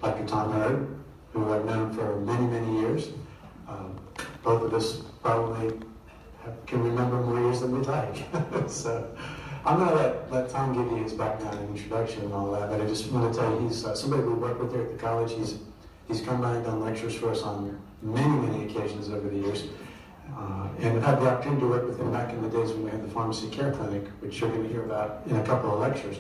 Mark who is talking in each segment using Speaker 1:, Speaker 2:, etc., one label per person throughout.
Speaker 1: Dr. Tom Hurd, who I've known for many, many years. Both of us probably can remember more years than we'd like. So I'm going to let Tom give you his background and introduction and all that, but I just want to tell you he's somebody we work with here at the college. He's come by and done lectures for us on many, many occasions over the years. And I've had the opportunity to work with him back in the days when we had the pharmacy care clinic, which you're going to hear about in a couple of lectures.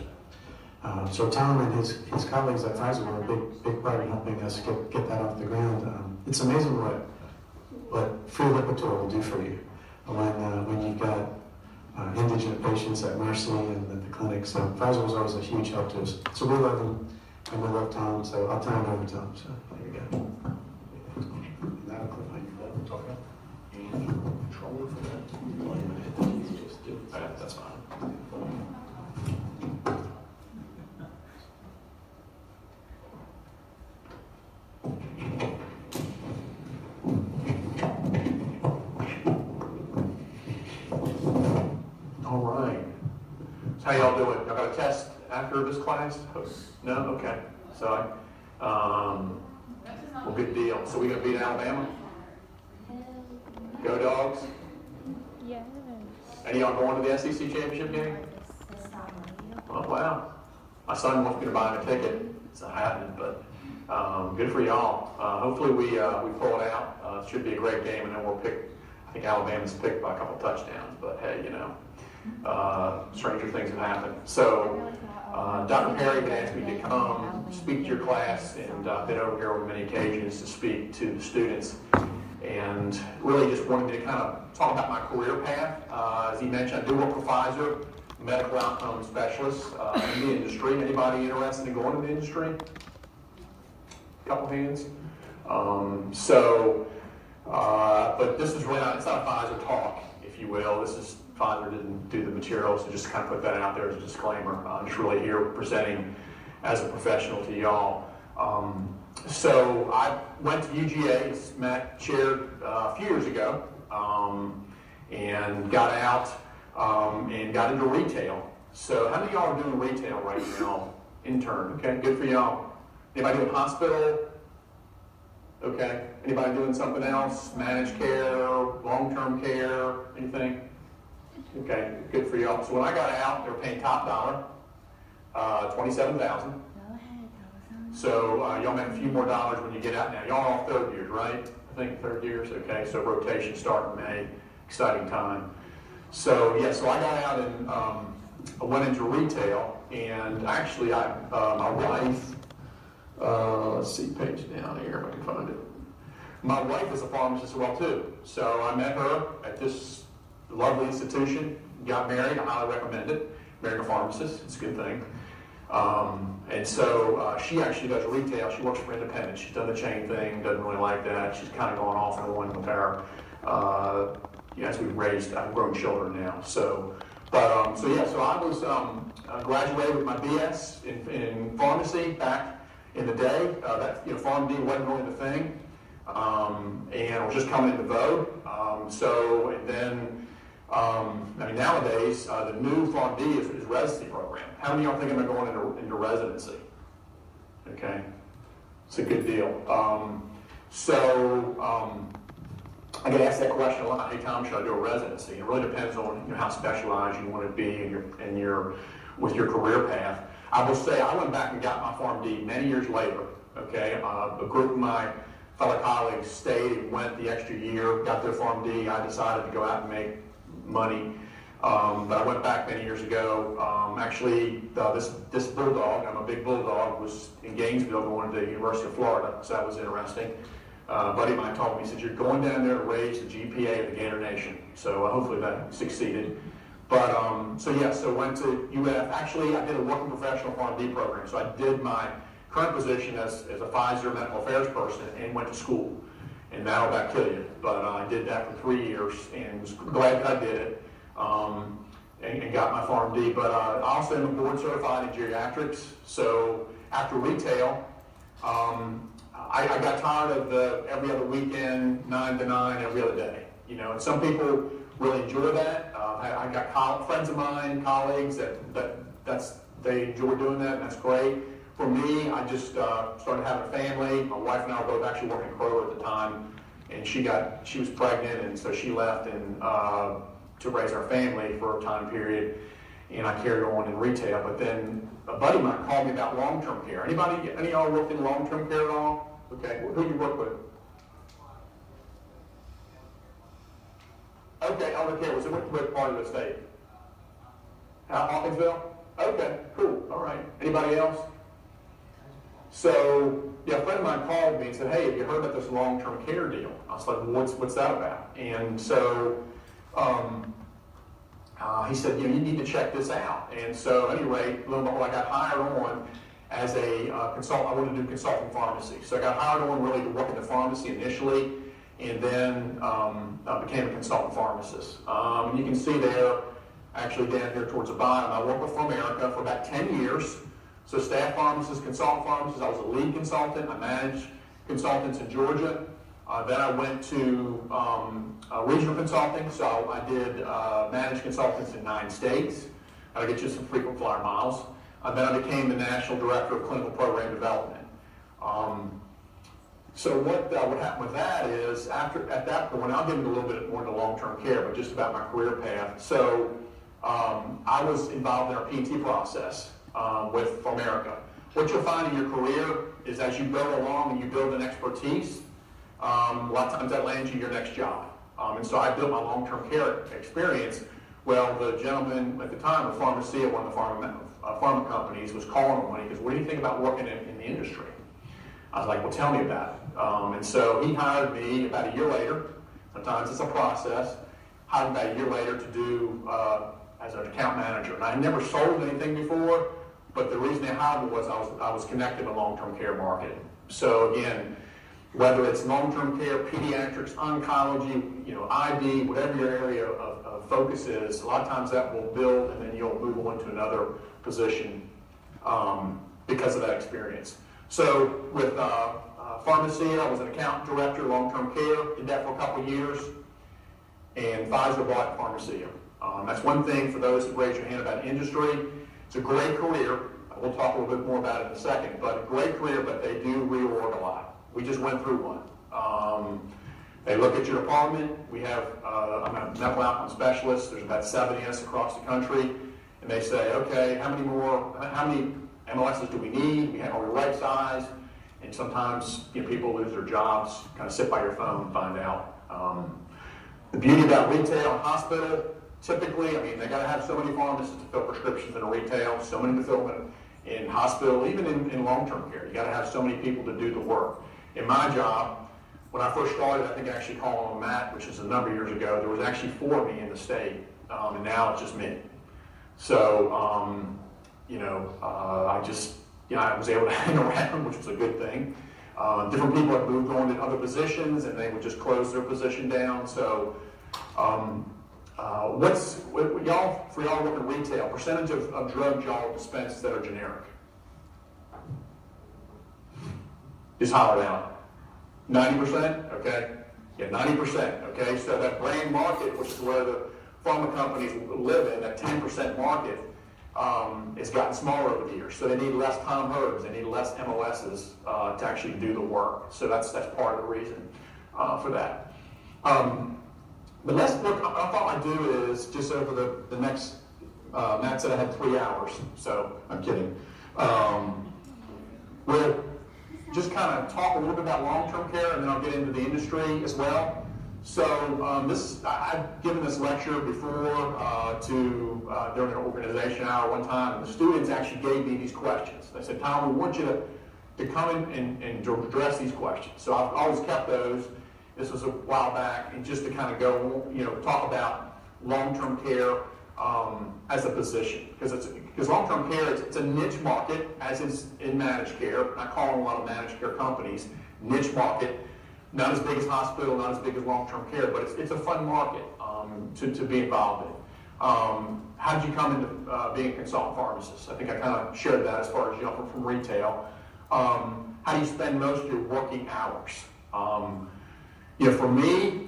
Speaker 1: So Tom and his colleagues at Pfizer were a big part in helping us get that off the ground. It's amazing what free Lipitor will do for you when you've got indigent patients at Mercy and at the clinic. So Pfizer was always a huge help to us. So we love him and we love Tom. So I'll turn it over to him. So there you go. And that'll clip on your button. Talk about controller for that. That's fine.
Speaker 2: All right. So how y'all doing? Y'all got a test after this class? No? Okay. So, well, good deal. So we gonna beat Alabama? Go Dogs?
Speaker 3: Yes.
Speaker 2: Any of y'all going to the SEC championship game? Oh wow. My son wants me to buy him a ticket. It's not happening, but good for y'all. Hopefully we pull it out. It should be a great game, and then we'll pick. I think Alabama's picked by a couple touchdowns, but hey, you know, stranger things have happened. So Dr. Perry had asked me to come speak to your class, and I've been over here on many occasions to speak to the students, and really just wanted me to kind of talk about my career path. As he mentioned, I do work for Pfizer, medical outcome specialist in the industry. Anybody interested in going to the industry? Couple hands. But this is really not, it's not a Pfizer talk, if you will. This is, Pfizer didn't do the material, so just kind of put that out there as a disclaimer. I'm just really here presenting as a professional to y'all. So I went to UGA, as Matt shared a few years ago, and got out and got into retail. So how many of y'all are doing retail right now? Intern, okay, good for y'all. Anybody doing hospital? Okay. Anybody doing something else? Managed care, long-term care, anything? Okay, good for y'all. So when I got out, they were paying top dollar, $27,000. So y'all make a few more dollars when you get out now. Y'all are all third years, right? I think third years. Okay. So rotation starting May, exciting time. So yeah, so I got out and I went into retail, and actually my wife. Let's see, page down here if I can find it. My wife is a pharmacist as well too. So I met her at this lovely institution, got married, I highly recommend it. Married a pharmacist, it's a good thing. And so she actually does retail, she works for independents. She's done the chain thing, doesn't really like that. She's kind of gone off and on with our, as I've grown children now. So I was graduated with my BS in pharmacy back in the day. PharmD wasn't really the thing, and it was just coming into vogue. Nowadays, the new PharmD is residency program. How many of y'all think I'm going into residency? Okay, it's a good deal. I get asked that question a lot. Hey Tom, should I do a residency? It really depends on how specialized you want to be with your career path. I will say I went back and got my PharmD many years later. Okay, a group of my fellow colleagues stayed and went the extra year, got their PharmD. I decided to go out and make money, but I went back many years ago. This bulldog, I'm a big bulldog, was in Gainesville going to the University of Florida, so that was interesting. A buddy of mine told me, he said, you're going down there to raise the GPA of the Gator Nation. So hopefully that succeeded. But, so went to UF. Actually, I did a working professional PharmD program. So I did my current position as a Pfizer medical affairs person and went to school. And that'll about kill you. But I did that for 3 years and was glad that I did it and got my PharmD. But I also am board certified in geriatrics. So after retail, I got tired of the every other weekend, 9 to 9, every other day. And some people really enjoy that. I got friends of mine, colleagues that they enjoy doing that, and that's great. for me, I just started having a family. My wife and I were both actually working at Kroger at the time, and she was pregnant, and so she left and to raise our family for a time period, and I carried on in retail. But then a buddy of mine called me about long-term care. Any of y'all worked in long-term care at all? Okay, who do you work with? Okay, elder care. Was it what part of the state? Hawkinsville? Okay, cool. All right. Anybody else? So, yeah, a friend of mine called me and said, hey, have you heard about this long-term care deal? I was like, well, what's that about? And so he said, you need to check this out. And so, anyway, lo and behold, I got hired on as a consultant. I wanted to do consulting pharmacy. So I got hired on really to work in the pharmacy initially, and then became a consultant pharmacist. And you can see there, actually down here towards the bottom, I worked with PharMerica for about 10 years. So staff pharmacist, consultant pharmacist, I was a lead consultant. I managed consultants in Georgia. Then I went to regional consulting, so I did manage consultants in 9 states. I'll get you some frequent flyer miles. Then I became the national director of clinical program development. So what happened with that is, at that point, I'll get into a little bit more into long-term care, but just about my career path. So I was involved in our P&T process with PharMerica. What you'll find in your career is as you go along and you build an expertise, a lot of times that lands you your next job. And so I built my long-term care experience. Well, the gentleman at the time, the Pharmacia, one of the pharma companies, was calling on me. He goes, what do you think about working in the industry? I was like, well, tell me about it. And so he hired me about a year later. Sometimes it's a process. Hired me about a year later to do as an account manager. And I had never sold anything before, but the reason they hired me was I was connected with long-term care marketing. So again, whether it's long-term care, pediatrics, oncology, ID, whatever your area of focus is, a lot of times that will build and then you'll move on to another position because of that experience. So with Pharmacia, I was an account director, long-term care, did that for a couple of years, and Pfizer bought Pharmacia. That's one thing for those that raise your hand about industry. It's a great career. We'll talk a little bit more about it in a second, but a great career, but they do reorg a lot. We just went through one. They look at your department. We have, I'm a medical outcome specialist. There's about 70 of us across the country. And they say, okay, how many MLSs do we need? Are we right size? And sometimes people lose their jobs, kind of sit by your phone and find out. The beauty about retail and hospital, typically, they got to have so many pharmacists to fill prescriptions in a retail, so many to fill in hospital, even in long-term care. You got to have so many people to do the work. In my job, when I first started, I think I actually called on Matt, which is a number of years ago, there was actually 4 of me in the state, and now it's just me. So, I was able to hang around, which was a good thing. Different people have moved on to other positions, and they would just close their position down. So, for y'all working retail, percentage of drugs y'all dispense that are generic? Just holler it out. 90%? Okay. Yeah, 90%. Okay. So that brand market, which is where the pharma companies live in, that 10% market, it's gotten smaller over the years. So they need less Tom Herds, they need less MOSs to actually do the work. So that's part of the reason for that. But let's look. What I thought I'd do is just over the next. Matt said I had 3 hours, so I'm kidding. We'll just kind of talk a little bit about long-term care, and then I'll get into the industry as well. So I've given this lecture before during an organization hour one time, and the students actually gave me these questions. They said, Tom, we want you to come in and to address these questions. So I've always kept those. This was a while back, and just to kind of go, talk about long-term care as a position, because long-term care it's a niche market, as is in managed care. I call on a lot of managed care companies niche market, not as big as hospital, not as big as long-term care, but it's a fun market to be involved in. How did you come into being a consultant pharmacist? I think I kind of shared that as far as jumping from retail. How do you spend most of your working hours? For me,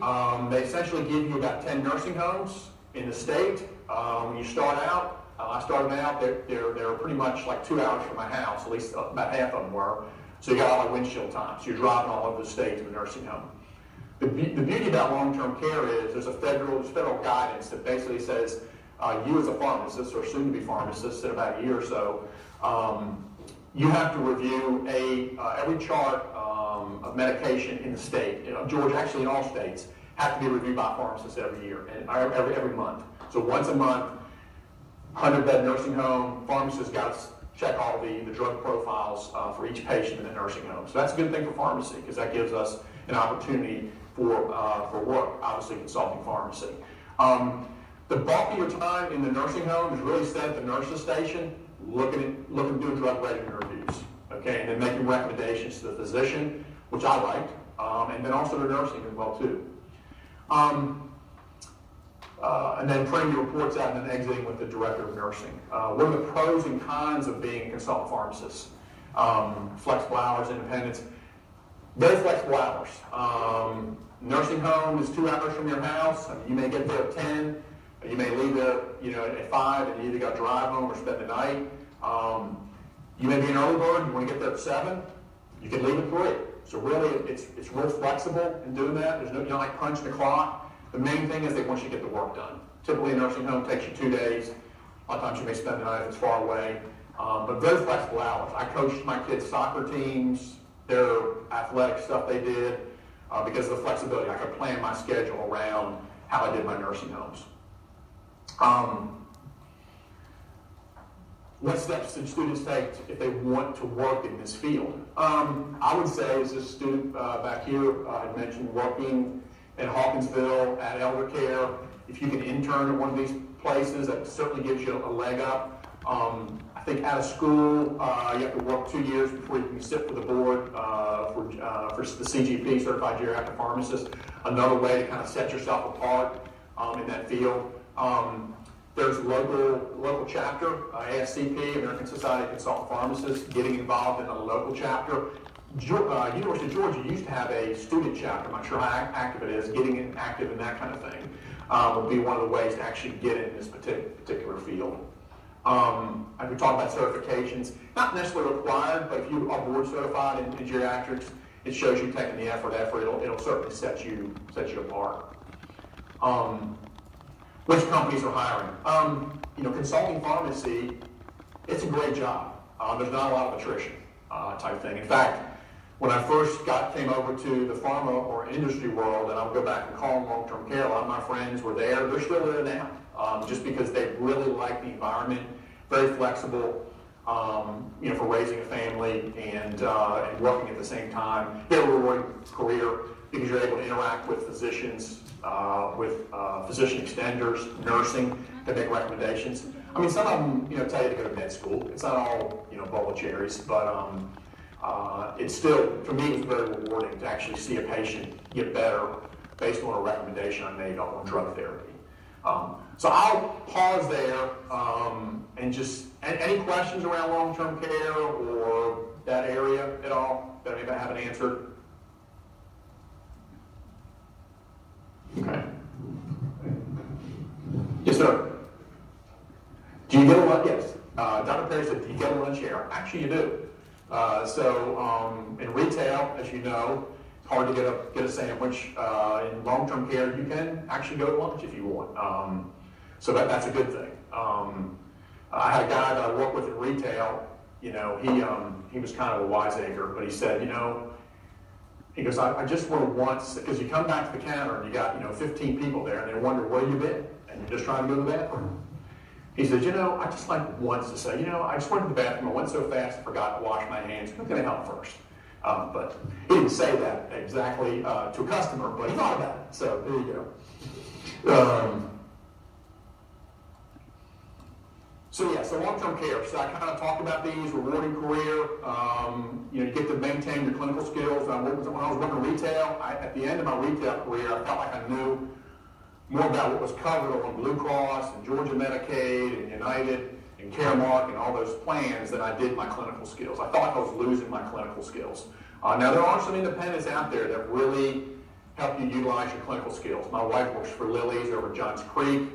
Speaker 2: they essentially give you about 10 nursing homes in the state when you start out. I started out, they're pretty much like 2 hours from my house, at least about half of them were. So you got a lot of windshield time. So you're driving all over the state to a nursing home. The beauty about long-term care is there's federal guidance that basically says you as a pharmacist or soon-to-be pharmacist in about a year or so, you have to review every chart of medication in the state. Georgia, actually in all states, have to be reviewed by pharmacists every year and every month. So once a month, 100-bed nursing home, pharmacists got to check all the drug profiles for each patient in the nursing home. So that's a good thing for pharmacy because that gives us an opportunity for work, obviously consulting pharmacy. The bulk of your time in the nursing home is really spent at the nurse's station, looking doing drug rating reviews, okay, and then making recommendations to the physician, which I liked, and then also the nursing as well too. And then printing the reports out and then exiting with the director of nursing. What are the pros and cons of being a consultant pharmacist? Flexible hours, independence. Very flexible hours. Nursing home is 2 hours from your house. You may get there at 10. You may leave there, at 5, and you either got to drive home or spend the night. You may be an early bird. You want to get there at 7. You can leave at 3. So really, it's real flexible in doing that. There's no, you don't like punch the clock. The main thing is they want you to get the work done. Typically, a nursing home takes you 2 days. A lot of times you may spend the night if it's far away. But very flexible hours. I coached my kids' soccer teams, their athletic stuff they did, because of the flexibility. I could plan my schedule around how I did my nursing homes. What steps should students take if they want to work in this field? I would say, as a student back here, I mentioned working in Hawkinsville at Elder Care. If you can intern at one of these places, that certainly gives you a leg up. I think out of school, you have to work 2 years before you can sit for the board for the CGP, Certified Geriatric Pharmacist. Another way to kind of set yourself apart in that field. There's local chapter, ASCP, American Society of Consultant Pharmacists, getting involved in a local chapter. University of Georgia used to have a student chapter. I'm not sure how active it is. Getting active in that kind of thing would be one of the ways to actually get in this particular field. I could talk about certifications. Not necessarily required, but if you are board certified in geriatrics, it shows you taking the effort. It'll certainly set you apart. Which companies are hiring? Consulting pharmacy, it's a great job. There's not a lot of attrition type thing. In fact, when I first came over to the pharma or industry world, and I would go back and call them long-term care, a lot of my friends were there. They're still there now, just because they really like the environment, very flexible, for raising a family and working at the same time. Very rewarding career because you're able to interact with physicians, with physician extenders, nursing, to make recommendations. I mean, some of them, tell you to go to med school. It's not all, bowl of cherries, but it's still, for me, it's very rewarding to actually see a patient get better based on a recommendation I made on drug therapy. So I'll pause there and just, any questions around long-term care or that area at all that maybe I haven't answered? Okay. Yes, sir. Do you get a lunch? Yes. Dr. Perry said, do you get a lunch here? Actually, you do. In retail, as you know, it's hard to get a sandwich. In long-term care, you can actually go to lunch if you want. So that's a good thing. I had a guy that I worked with in retail. He was kind of a wiseacre, but he said, he goes, I just want to once, because you come back to the counter and you got 15 people there, and they wonder where you've been, and you're just trying to go to the bathroom. He says, I just like once to say, I just went to the bathroom, I went so fast I forgot to wash my hands. Who's going to help first? But he didn't say that exactly to a customer, but he thought about it. So there you go. So long-term care. So I kind of talked about these, rewarding career. You get to maintain your clinical skills. When I was working retail, at the end of my retail career, I felt like I knew more about what was covered on Blue Cross and Georgia Medicaid and United and Caremark and all those plans than I did my clinical skills. I felt like I was losing my clinical skills. Now there are some independents out there that really help you utilize your clinical skills. My wife works for Lily's over at Johns Creek.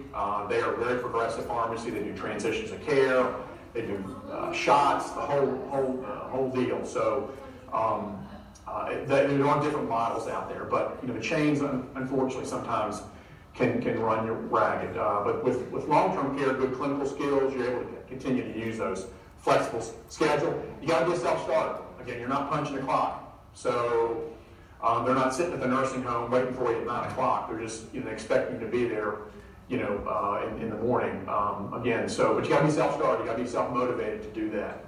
Speaker 2: They are a very progressive pharmacy. They do transitions of care. They do shots, the whole deal. So there are different models out there, but the chains, unfortunately, sometimes can run you ragged. But with long-term care, good clinical skills, you're able to continue to use those. Flexible schedule. You got to be a self-starter. Again, you're not punching the clock. So they're not sitting at the nursing home waiting for you at 9 o'clock. They're just expecting you to be there, in the morning. Again, but you got to be self-started. You got to be self-motivated to do that.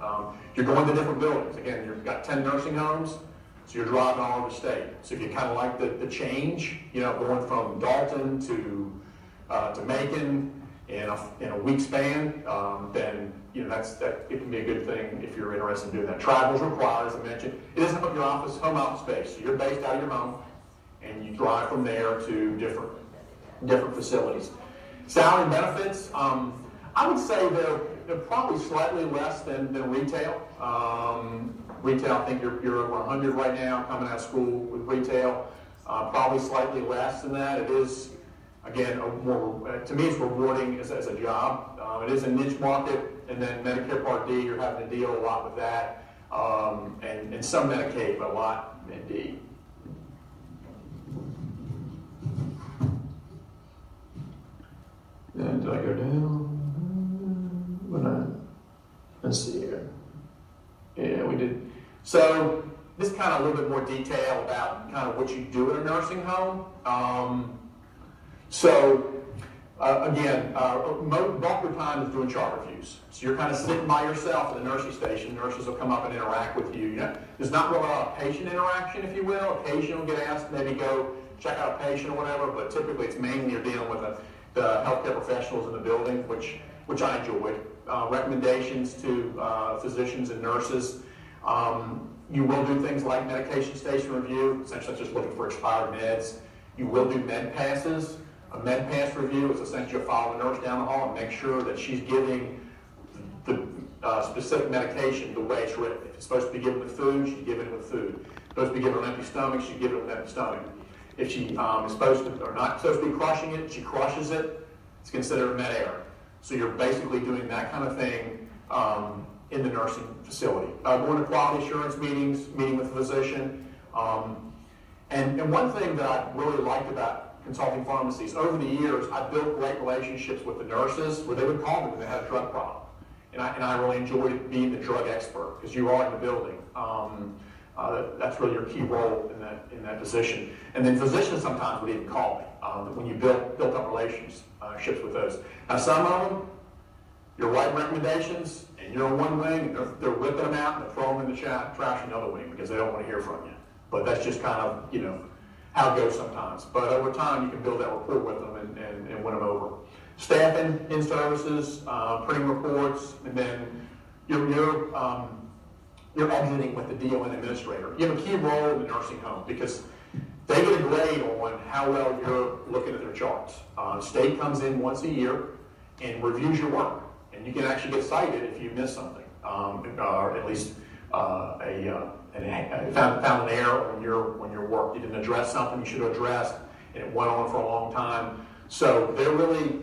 Speaker 2: You're going to different buildings. Again, you've got 10 nursing homes, so you're driving all over the state. So if you kind of like the change, going from Dalton to Macon in a week span, then it can be a good thing if you're interested in doing that. Travel is required, as I mentioned. It isn't your home office space. So you're based out of your home, and you drive from there to different facilities. Salary and benefits, I would say they're probably slightly less than retail. Retail, I think you're over 100 right now coming out of school with retail. Probably slightly less than that. It is, again, to me, it's rewarding as a job. It is a niche market, and then Medicare Part D, you're having to deal a lot with that, and some Medicaid, but a lot in D. Then did I go down? Let's see here. Yeah, we did. So this kind of a little bit more detail about kind of what you do in a nursing home. Again, bulk of your time is doing chart reviews. So you're kind of sitting by yourself at the nursing station. Nurses will come up and interact with you. There's not really a lot of patient interaction, if you will. Occasionally you'll get asked to maybe go check out a patient or whatever, but typically it's mainly you're dealing with the healthcare professionals in the building, which I enjoy. Recommendations to physicians and nurses. You will do things like medication station review, essentially just looking for expired meds. You will do med passes. A med pass review is essentially you'll follow the nurse down the hall and make sure that she's giving the specific medication the way it's written. If it's supposed to be given with food, she's giving it with food. If it's supposed to be given on an empty stomach, she's giving it with an empty stomach. If she is not supposed to be crushing it, she crushes it, it's considered a med error. So you're basically doing that kind of thing in the nursing facility. Going to quality assurance meetings, meeting with a physician. And one thing that I really liked about consulting pharmacies, over the years, I built great relationships with the nurses where they would call me when they had a drug problem. And I really enjoyed being the drug expert because you are in the building. That's really your key role in that position. And then physicians sometimes would even call me when you built up relationships with those. Now some of them, you're writing recommendations and you're on one wing, and they're ripping them out and they're throwing them in the trash in the other wing because they don't want to hear from you. But that's just kind of, how it goes sometimes. But over time, you can build that rapport with them and win them over. Staffing in services, printing reports, and then you're exiting with the DON administrator. You have a key role in the nursing home because they get a grade on how well you're looking at their charts. State comes in once a year and reviews your work, and you can actually get cited if you miss something, or at least found an error on your work. You didn't address something you should have addressed, and it went on for a long time. So they're really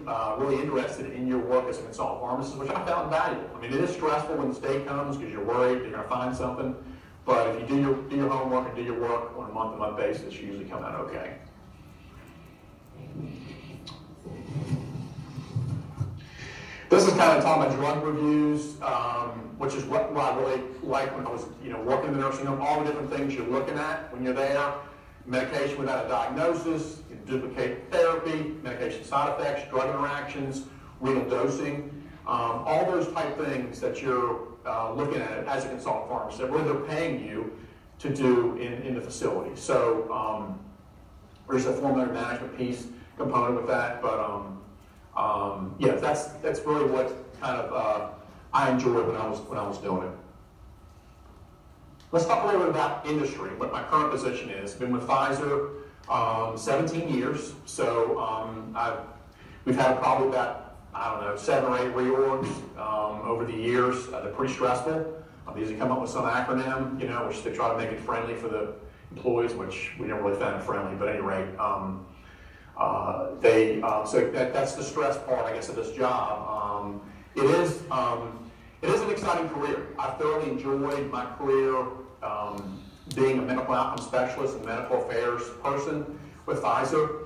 Speaker 2: interested in your work as a consultant pharmacist, which I found valuable. I mean, it is stressful when the state comes because you're worried you're going to find something. But if you do your homework and do your work on a month-to-month basis, you usually come out okay. This is kind of talking about drug reviews, which is what I really liked when I was, working in the nursing home. All the different things you're looking at when you're there: medication without a diagnosis, duplicate therapy, medication side effects, drug interactions, renal dosing, all those type things that you're looking at as a consultant pharmacist that really they're paying you to do in the facility. So there's a formulary management piece component with that, but that's really what kind of I enjoyed when I was doing it. Let's talk a little bit about industry, what my current position is. Been with Pfizer 17 years, so we've had probably about 7 or 8 reorgs over the years. They're pretty stressful. They usually come up with some acronym, which they try to make it friendly for the employees, which we never really found friendly, but at any rate, that's the stress part, I guess, of this job. It is an exciting career. I thoroughly enjoyed my career being a medical outcome specialist and medical affairs person with Pfizer.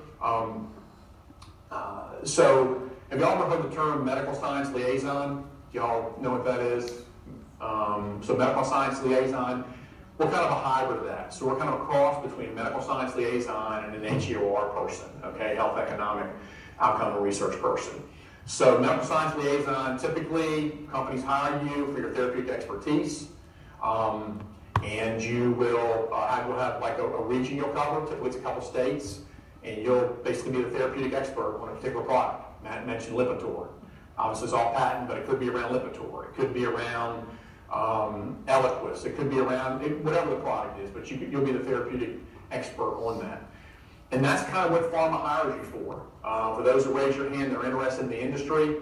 Speaker 2: So, have y'all ever heard the term medical science liaison? Y'all know what that is? So medical science liaison, we're kind of a hybrid of that. So we're kind of a cross between a medical science liaison and an HEOR person, okay, health economic outcome and research person. So medical science liaison, typically companies hire you for your therapeutic expertise, and you will have like a region you'll cover, typically it's a couple states, and you'll basically be the therapeutic expert on a particular product. Matt mentioned Lipitor. Obviously it's all patent, but it could be around Lipitor. It could be around Eliquis. It could be around whatever the product is, but you'll be the therapeutic expert on that. And that's kind of what pharma hires you for. For those who raise your hand, they're interested in the industry.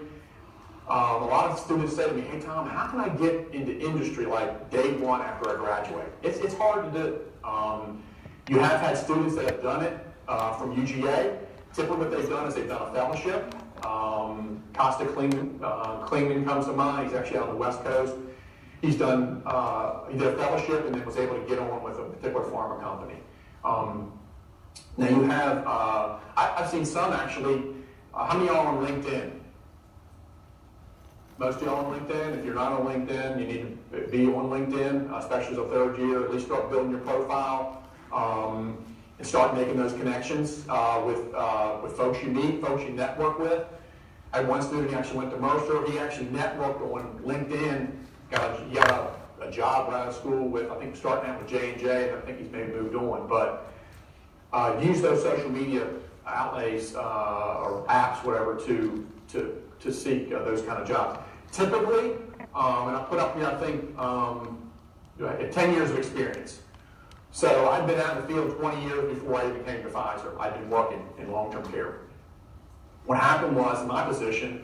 Speaker 2: A lot of students say to me, hey Tom, how can I get into industry like day one after I graduate? It's hard to do. You have had students that have done it from UGA. Typically what they've done is they've done a fellowship. Costa Klingman comes to mind. He's actually out on the West Coast. He did a fellowship and then was able to get on with a particular pharma company. Now you have, I've seen some actually, how many of y'all on LinkedIn? Most of y'all on LinkedIn? If you're not on LinkedIn, you need to be on LinkedIn, especially as a third year, at least start building your profile and start making those connections with folks you meet, folks you network with. I had one student, he actually went to Mercer, he actually networked on LinkedIn, got a job right out of school with, I think starting out with J&J, and I think he's maybe moved on, but use those social media outlays or apps, whatever, to seek those kind of jobs. Typically, and I put up here, I think, 10 years of experience. So I've been out in the field 20 years before I even came to Pfizer. I've been working in long-term care. What happened was, in my position,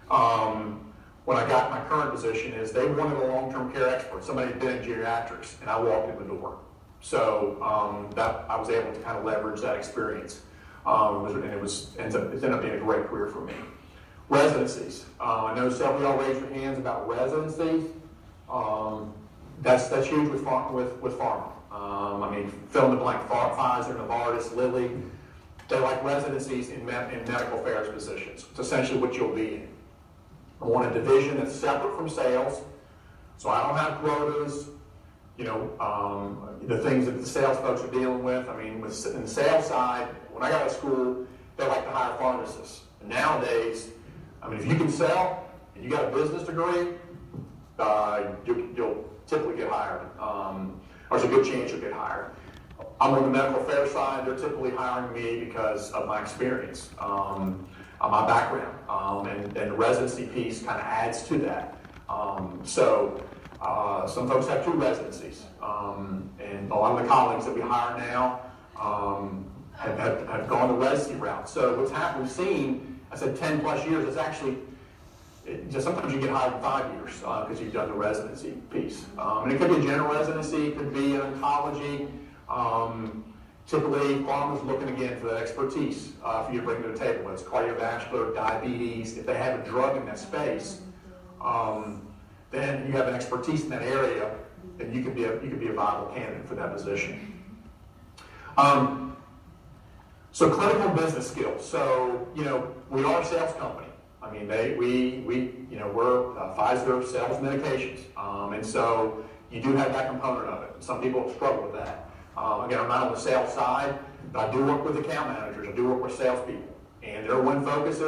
Speaker 2: when I got my current position, is they wanted a long-term care expert, somebody who'd been in geriatrics, and I walked in the door. So that I was able to kind of leverage that experience, and it ended up being a great career for me. Residencies. I know several of y'all raised your hands about residencies. That's huge with pharma. I mean, fill in the blank, Pfizer, Novartis, Lilly. They're like residencies in medical affairs positions. It's essentially what you'll be in. I want a division that's separate from sales, so I don't have quotas. The things that the sales folks are dealing with. I mean, in the sales side, when I got out of school, they like to hire pharmacists. And nowadays, I mean, if you can sell and you got a business degree, you'll typically get hired. Or there's a good chance you'll get hired. I'm on the medical affairs side. They're typically hiring me because of my experience, my background, and the residency piece kind of adds to that. Some folks have 2 residencies, and a lot of the colleagues that we hire now have gone the residency route. So what's happened, we've seen, I said 10 plus years, it's actually, sometimes you get hired in 5 years because you've done the residency piece. And it could be a general residency, it could be an oncology. Typically, pharma's looking again for that expertise for you to bring to the table, whether it's cardiovascular, diabetes. If they have a drug in that space, then you have an expertise in that area, then you could be a viable candidate for that position. So clinical business skills. So we are a sales company. I mean, we're Pfizer sells medications, and so you do have that component of it. Some people struggle with that. Again, I'm not on the sales side, but I do work with account managers. I do work with salespeople, and their one focus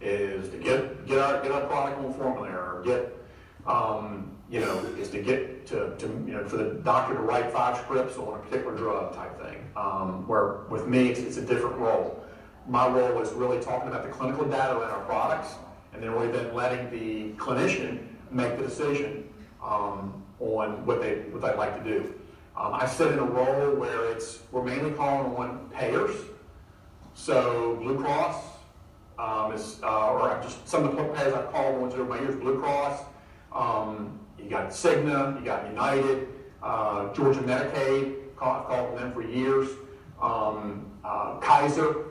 Speaker 2: is to get our product on formulary, or is to get to for the doctor to write 5 scripts on a particular drug type thing. Where with me, it's a different role. My role is really talking about the clinical data in our products, and then really then letting the clinician make the decision on what they'd like to do. I sit in a role where we're mainly calling on payers. So Blue Cross or just some of the payers I've called on over my years. Blue Cross, you got Cigna, you got United, Georgia Medicaid, I've called them for years. Kaiser.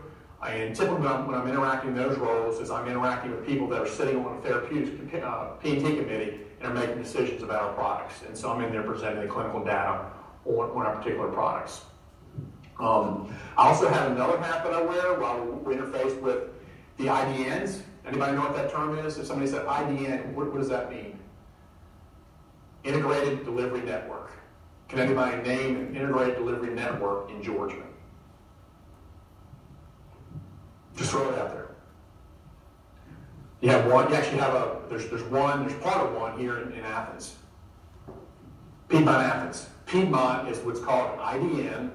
Speaker 2: And typically when I'm interacting in those roles is I'm interacting with people that are sitting on a therapeutics P&T committee and are making decisions about our products. And so I'm in there presenting the clinical data on our particular products. I also have another hat that I wear while we interface with the IDNs. Anybody know what that term is? If somebody said IDN, what does that mean? Integrated Delivery Network. Can anybody name an integrated delivery network in Georgia? Just throw it out there. You have one, you actually have there's part of one here in Athens. Piedmont, Athens. Piedmont is what's called an IDN,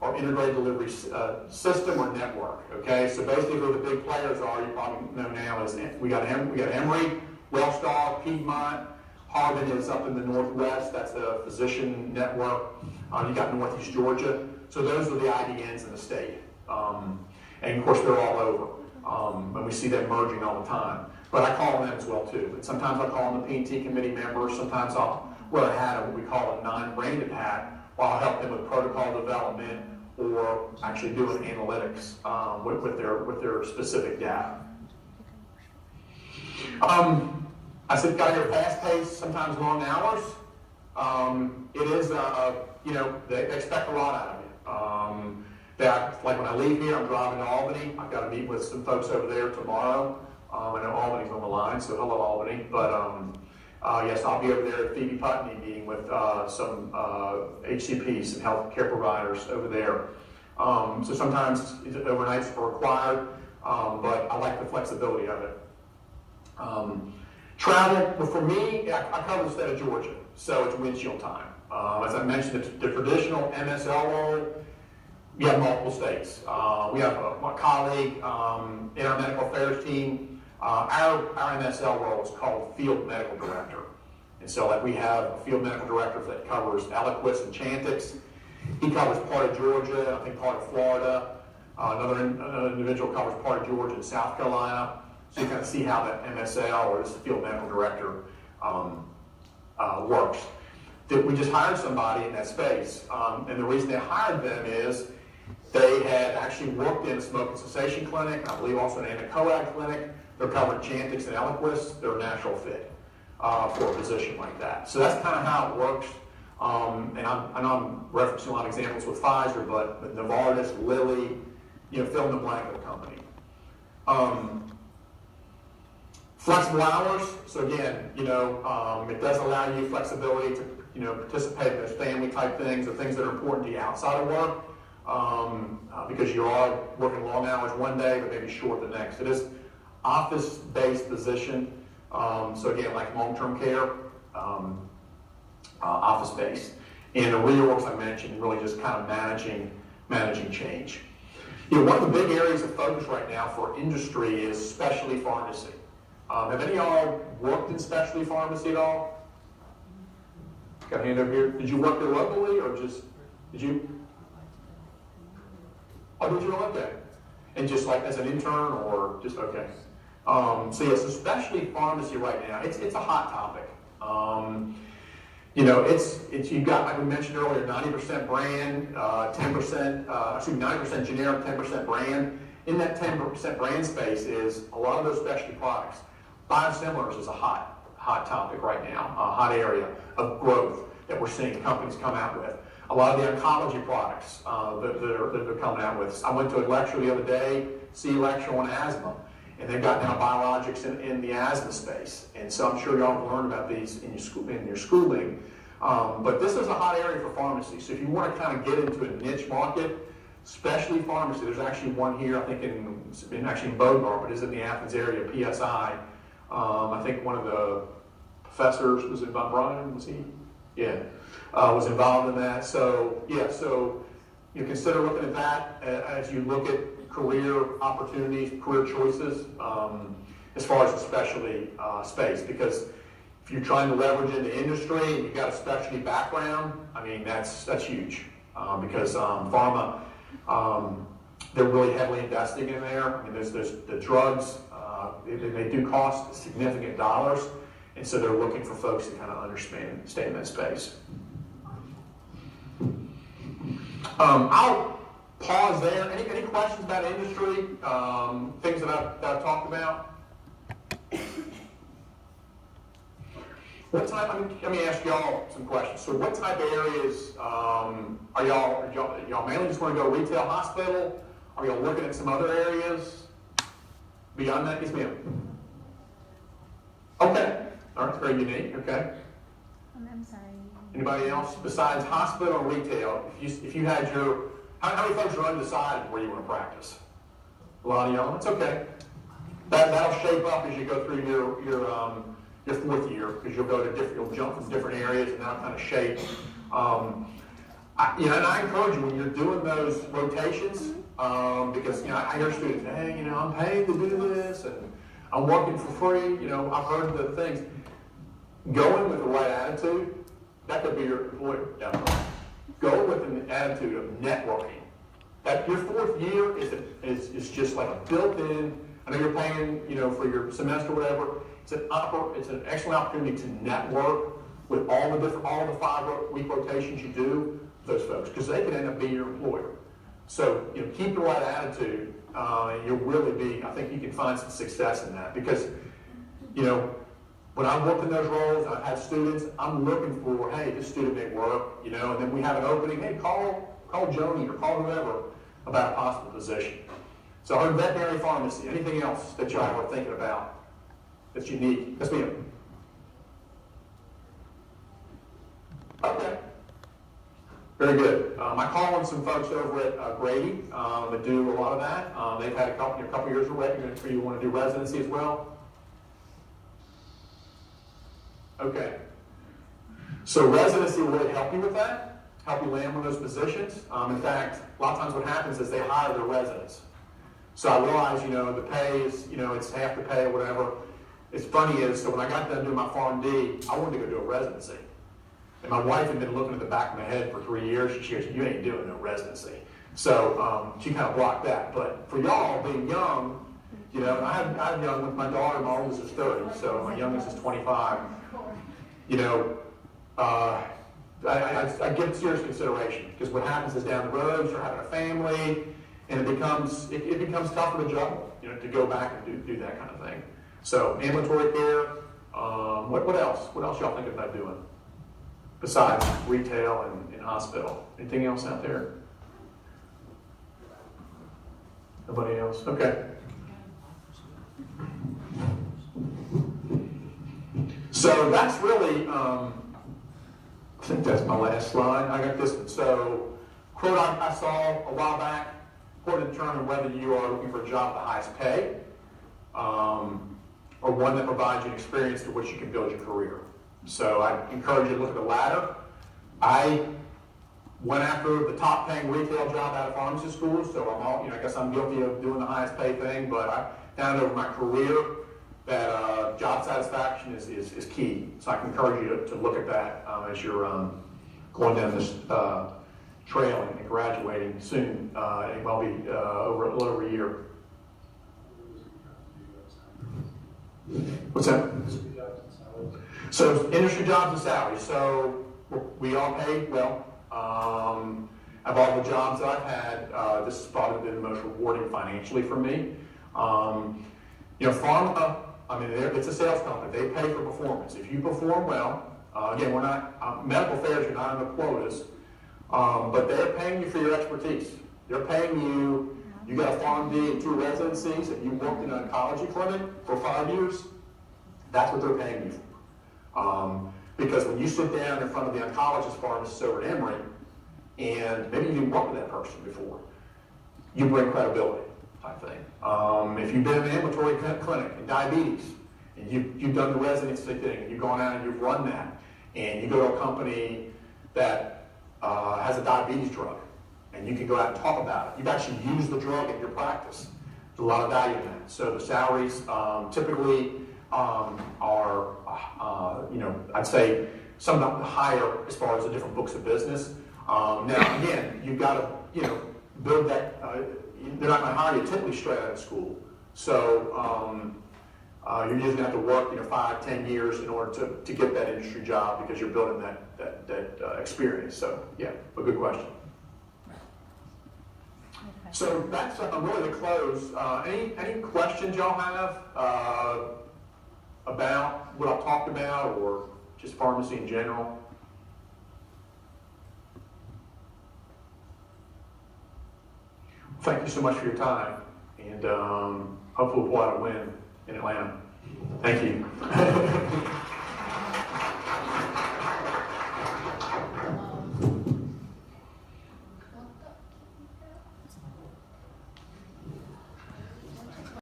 Speaker 2: or integrated delivery system or network. Okay, so basically who the big players are, you probably know now, is we got Emory, Wellstar, Piedmont. Harbin is up in the northwest. That's a physician network. You got Northeast Georgia. So those are the IDNs in the state. And of course, they're all over. And we see them merging all the time. But I call on them as well, too. And sometimes I call on the P&T committee members. Sometimes I'll wear a hat of what we call a non-branded hat, or I'll help them with protocol development or actually doing analytics with their specific data. I said, got your fast pace, sometimes long hours. It is, they expect a lot out of you. Like when I leave here, I'm driving to Albany. I've got to meet with some folks over there tomorrow. I know Albany's on the line, so hello Albany. But yes, I'll be over there at Phoebe Putney meeting with some HCPs, some healthcare providers over there. So sometimes overnights are required, but I like the flexibility of it. Travel, well, for me, I cover the state of Georgia, so it's windshield time. As I mentioned, the traditional MSL role, we have multiple states. We have a colleague in our medical affairs team. Our MSL role is called Field Medical Director. And so like we have a Field Medical Director that covers Eliquis and Chantix. He covers part of Georgia, I think part of Florida. Another individual covers part of Georgia and South Carolina. So you kind of see how that MSL, or this Field Medical Director, works. We just hired somebody in that space. And the reason they hired them is they had actually worked in a smoking cessation clinic, I believe also an anticoag clinic. They're covering Chantix and Eliquis. They're a natural fit for a position like that. So that's kind of how it works. And I'm referencing a lot of examples with Pfizer, but Novartis, Lilly, fill in the blank of the company. Flexible hours. So again, it does allow you flexibility to participate in those family type things or things that are important to you outside of work. Because you are working long hours one day, but maybe short the next. It is office-based position. So again, like long-term care, office-based. And the reorgs I mentioned, really just kind of managing change. One of the big areas of focus right now for industry is specialty pharmacy. Have any of y'all worked in specialty pharmacy at all? Got a hand over here. Did you work there locally or did you? Oh, did you? Okay. And just like as an intern or just, okay. So yes, especially pharmacy right now, it's a hot topic. You've got, like we mentioned earlier, 90% brand, 90% generic, 10% brand. In that 10% brand space is a lot of those specialty products. Biosimilars is a hot topic right now, a hot area of growth that we're seeing companies come out with. A lot of the oncology products that they're coming out with. I went to a lecture the other day, CE lecture on asthma, and they've got now biologics in the asthma space. And so I'm sure y'all have learned about these in your schooling. But this is a hot area for pharmacy. So if you want to kind of get into a niche market, specialty pharmacy, there's actually one here, I think in Bogart, but is in the Athens area, PSI. I think one of the professors, was it Von Brian, was he? Yeah, was involved in that. So yeah, so you consider looking at that as you look at career opportunities, career choices, as far as the specialty space. Because if you're trying to leverage into industry and you've got a specialty background, I mean that's huge. Because pharma, they're really heavily investing in there. I mean, there's the drugs. They do cost significant dollars, and so they're looking for folks to kind of understand, stay in that space. I'll pause there. Any questions about industry? Things that I've talked about? What type? Let me ask y'all some questions. So, what type of areas are y'all mainly just want to go retail, hospital? Are y'all looking at some other areas beyond that? Yes, ma'am. Okay. All right. It's very unique. Okay.
Speaker 3: I'm sorry.
Speaker 2: Anybody else besides hospital or retail? If you had your, how many folks are undecided where you want to practice? A lot of y'all. It's okay. That'll shape up as you go through your fourth year, because you'll jump from different areas, and that'll kind of shape. And I encourage you when you're doing those rotations, because I hear students, hey, I'm paid to do this, and I'm working for free. I've heard the things. Go in with the right attitude. That could be your employer down the road. Go with an attitude of networking. That your fourth year is just like a built-in. I know you're paying, for your semester, or whatever. It's an excellent opportunity to network with all the 5-week rotations you do with those folks, because they can end up being your employer. So keep the right attitude, and you'll really be. I think you can find some success in that, because when I've worked in those roles, I've had students. I'm looking for, hey, this student may work, and then we have an opening. Hey, call Joni or call whoever about a possible position. So I heard veterinary pharmacy. Anything else that y'all are thinking about that's unique? Yes, ma'am. Okay. Very good. I call on some folks over at Grady that do a lot of that. They've had a couple years already. You want to do residency as well? Okay. So residency will really help you with that, help you land one of those positions. In fact, a lot of times what happens is they hire their residents. So I realize, the pay is, it's half the pay or whatever. It's funny is, so when I got done doing my PharmD, I wanted to go do a residency. And my wife had been looking at the back of my head for 3 years. She goes, you ain't doing no residency. So she kind of blocked that. But for y'all, being young, I'm young with my daughter. My oldest is 30, so my youngest is 25. I give it serious consideration, because what happens is down the road, you're having a family, and it becomes tougher to juggle, to go back and do that kind of thing. So ambulatory care. What else? What else y'all think about doing besides retail and hospital? Anything else out there? Nobody else? Okay. So that's really, I think that's my last slide. I got this one. So, quote I saw a while back, quote to determine whether you are looking for a job at the highest pay, or one that provides you an experience to which you can build your career. So I encourage you to look at the latter. I went after the top paying retail job out of pharmacy school, so I guess I'm guilty of doing the highest pay thing, but I found over my career that job satisfaction is key. So I can encourage you to look at that as you're going down this trail and graduating soon. It will be a little over a year. What's that? So industry jobs and salaries. So we all pay well. Of all the jobs that I've had, this has probably been the most rewarding financially for me. Pharma, it's a sales company. They pay for performance. If you perform well, again, we're not, medical affairs are not on the quotas, but they're paying you for your expertise. They're paying you, you got a PharmD and 2 residencies, and you worked in an oncology clinic for 5 years, that's what they're paying you for. Because when you sit down in front of the oncologist pharmacist over at Emory, and maybe you didn't work with that person before, you bring credibility type thing. If you've been in an ambulatory clinic in diabetes, and you've done the residency thing, and you've gone out and you've run that, and you go to a company that has a diabetes drug, and you can go out and talk about it. You've actually used the drug in your practice. There's a lot of value in that. So the salaries typically are, I'd say somewhat higher as far as the different books of business. Now, again, you've got to, build that. They're not going to hire you typically straight out of school. So you're usually going to have to work, 5-10 years in order to get that industry job, because you're building that experience. So, yeah, a good question. So that's really the close. Any questions y'all have about what I've talked about or just pharmacy in general? Thank you so much for your time, and hopefully we'll pull out a win in Atlanta. Thank you.